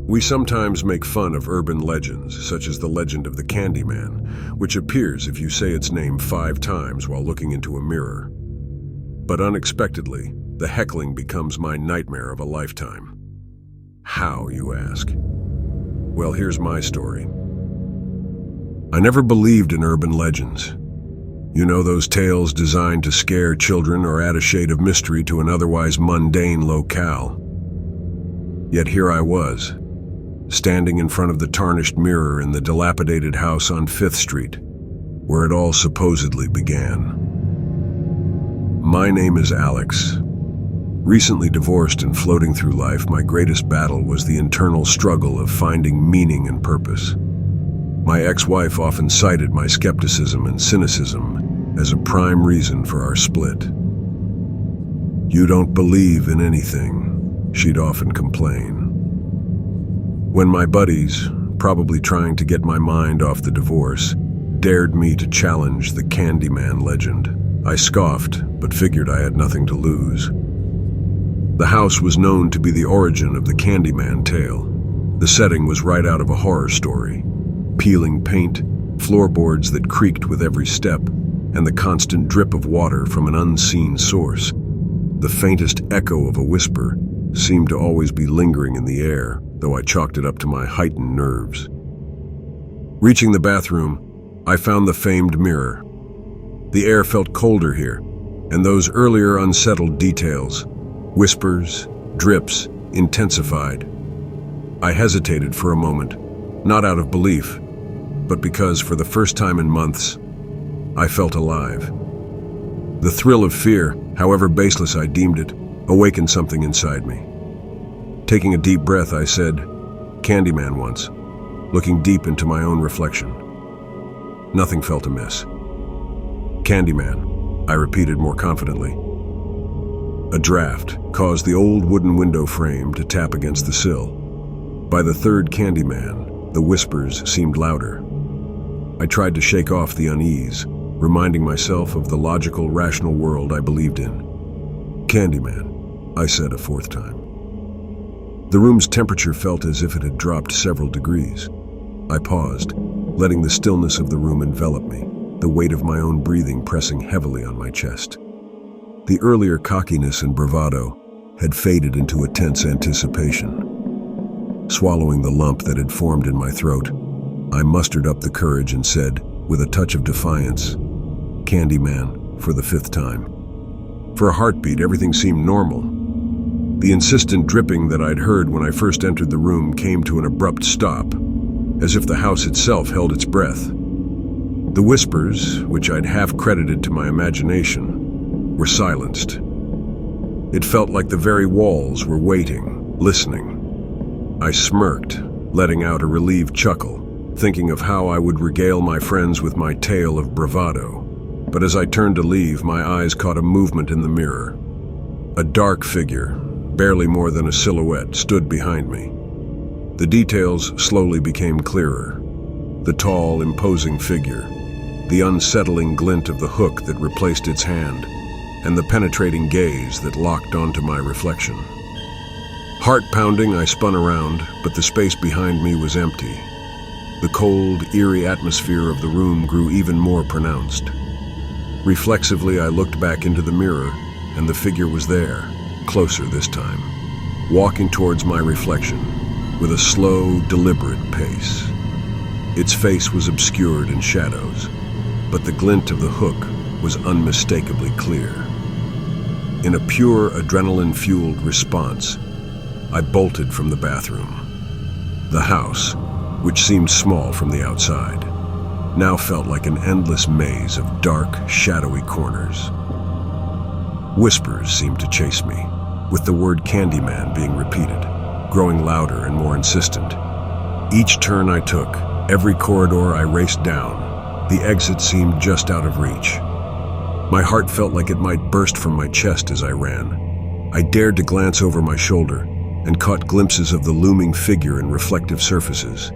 We sometimes make fun of urban legends, such as the legend of the Candyman, which appears if you say its name 5 times while looking into a mirror. But unexpectedly, the heckling becomes my nightmare of a lifetime. How, you ask? Well, here's my story. I never believed in urban legends. You know, those tales designed to scare children or add a shade of mystery to an otherwise mundane locale. Yet here I was, standing in front of the tarnished mirror in the dilapidated house on 5th Street, where it all supposedly began. My name is Alex. Recently divorced and floating through life, my greatest battle was the internal struggle of finding meaning and purpose. My ex-wife often cited my skepticism and cynicism as a prime reason for our split. "You don't believe in anything," she'd often complain. When my buddies, probably trying to get my mind off the divorce, dared me to challenge the Candyman legend, I scoffed, but figured I had nothing to lose. The house was known to be the origin of the Candyman tale. The setting was right out of a horror story. Peeling paint, floorboards that creaked with every step, and the constant drip of water from an unseen source. The faintest echo of a whisper seemed to always be lingering in the air, though I chalked it up to my heightened nerves. Reaching the bathroom, I found the famed mirror. The air felt colder here, and those earlier unsettled details, whispers, drips, intensified. I hesitated for a moment, not out of belief, but because for the first time in months, I felt alive. The thrill of fear, however baseless I deemed it, awakened something inside me. Taking a deep breath, I said, "Candyman" once, looking deep into my own reflection. Nothing felt amiss. "Candyman," I repeated more confidently. A draft caused the old wooden window frame to tap against the sill. By the third Candyman, the whispers seemed louder. I tried to shake off the unease, reminding myself of the logical, rational world I believed in. "Candyman," I said a 4th time. The room's temperature felt as if it had dropped several degrees. I paused, letting the stillness of the room envelop me, the weight of my own breathing pressing heavily on my chest. The earlier cockiness and bravado had faded into a tense anticipation. Swallowing the lump that had formed in my throat, I mustered up the courage and said, with a touch of defiance, "Candyman," for the 5th time. For a heartbeat, everything seemed normal. The insistent dripping that I'd heard when I first entered the room came to an abrupt stop, as if the house itself held its breath. The whispers, which I'd half credited to my imagination, were silenced. It felt like the very walls were waiting, listening. I smirked, letting out a relieved chuckle, thinking of how I would regale my friends with my tale of bravado. But as I turned to leave, my eyes caught a movement in the mirror. A dark figure, barely more than a silhouette, stood behind me. The details slowly became clearer. The tall, imposing figure, the unsettling glint of the hook that replaced its hand, and the penetrating gaze that locked onto my reflection. Heart pounding, I spun around, but the space behind me was empty. The cold, eerie atmosphere of the room grew even more pronounced. Reflexively, I looked back into the mirror, and the figure was there, closer this time, walking towards my reflection with a slow, deliberate pace. Its face was obscured in shadows, but the glint of the hook was unmistakably clear. In a pure, adrenaline-fueled response, I bolted from the bathroom. The house, which seemed small from the outside, now felt like an endless maze of dark, shadowy corners. Whispers seemed to chase me, with the word Candyman being repeated, growing louder and more insistent. Each turn I took, every corridor I raced down, the exit seemed just out of reach. My heart felt like it might burst from my chest as I ran. I dared to glance over my shoulder and caught glimpses of the looming figure in reflective surfaces,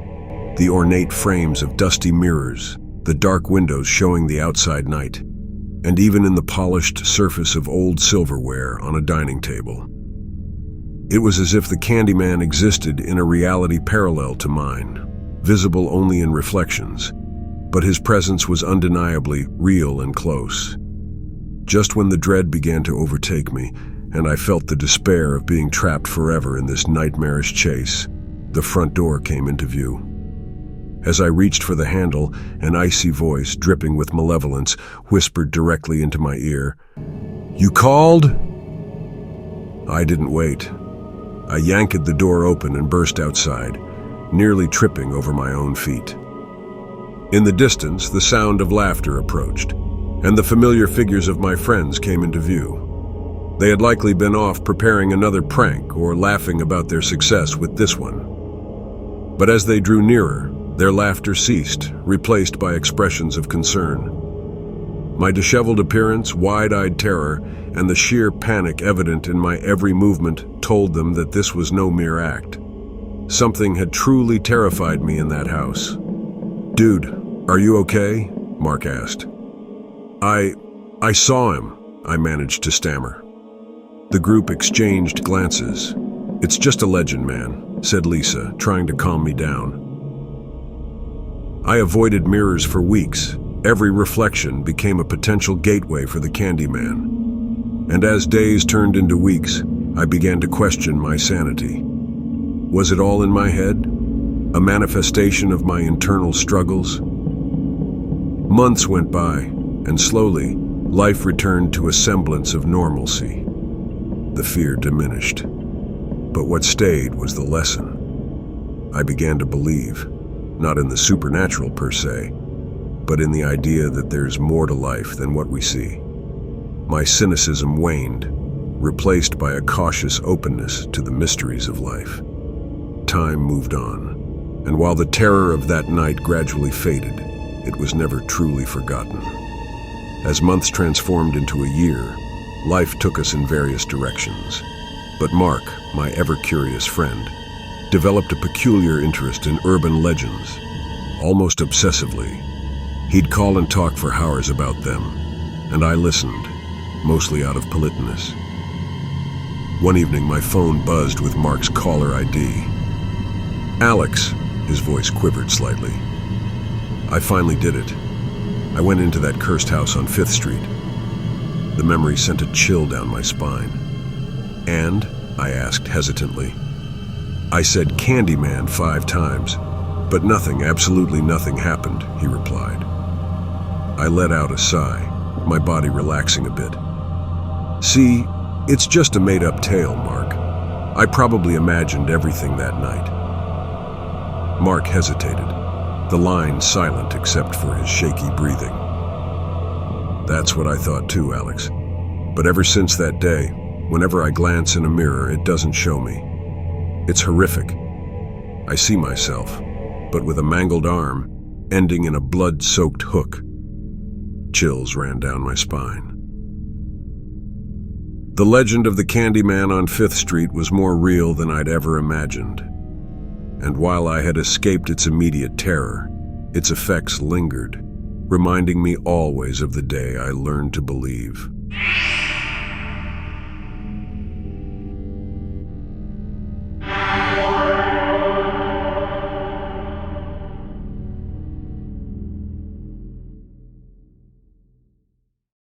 the ornate frames of dusty mirrors, the dark windows showing the outside night, and even in the polished surface of old silverware on a dining table. It was as if the Candyman existed in a reality parallel to mine, visible only in reflections, but his presence was undeniably real and close. Just when the dread began to overtake me, and I felt the despair of being trapped forever in this nightmarish chase, the front door came into view. As I reached for the handle, an icy voice, dripping with malevolence, whispered directly into my ear, "You called?" I didn't wait. I yanked the door open and burst outside, nearly tripping over my own feet. In the distance, the sound of laughter approached, and the familiar figures of my friends came into view. They had likely been off preparing another prank or laughing about their success with this one. But as they drew nearer, their laughter ceased, replaced by expressions of concern. My disheveled appearance, wide-eyed terror, and the sheer panic evident in my every movement told them that this was no mere act. Something had truly terrified me in that house. "Dude, are you okay?" Mark asked. I saw him," I managed to stammer. The group exchanged glances. "It's just a legend, man," said Lisa, trying to calm me down. I avoided mirrors for weeks. Every reflection became a potential gateway for the Candyman. And as days turned into weeks, I began to question my sanity. Was it all in my head? A manifestation of my internal struggles? Months went by, and slowly, life returned to a semblance of normalcy. The fear diminished. But what stayed was the lesson. I began to believe, not in the supernatural per se, but in the idea that there's more to life than what we see. My cynicism waned, replaced by a cautious openness to the mysteries of life. Time moved on, and while the terror of that night gradually faded, it was never truly forgotten. As months transformed into a year, life took us in various directions. But Mark, my ever-curious friend, developed a peculiar interest in urban legends, almost obsessively. He'd call and talk for hours about them, and I listened, mostly out of politeness. One evening, my phone buzzed with Mark's caller ID. "Alex," his voice quivered slightly. I finally did it. I went into that cursed house on 5th Street. The memory sent a chill down my spine. "And?" I asked hesitantly. "I said Candyman 5 times, but nothing, absolutely nothing happened," he replied. I let out a sigh, my body relaxing a bit. "See, it's just a made-up tale, Mark. I probably imagined everything that night." Mark hesitated, the line silent except for his shaky breathing. "That's what I thought too, Alex. But ever since that day, whenever I glance in a mirror, it doesn't show me. It's horrific. I see myself, but with a mangled arm, ending in a blood-soaked hook." Chills ran down my spine. The legend of the Candyman on 5th Street was more real than I'd ever imagined. And while I had escaped its immediate terror, its effects lingered, reminding me always of the day I learned to believe.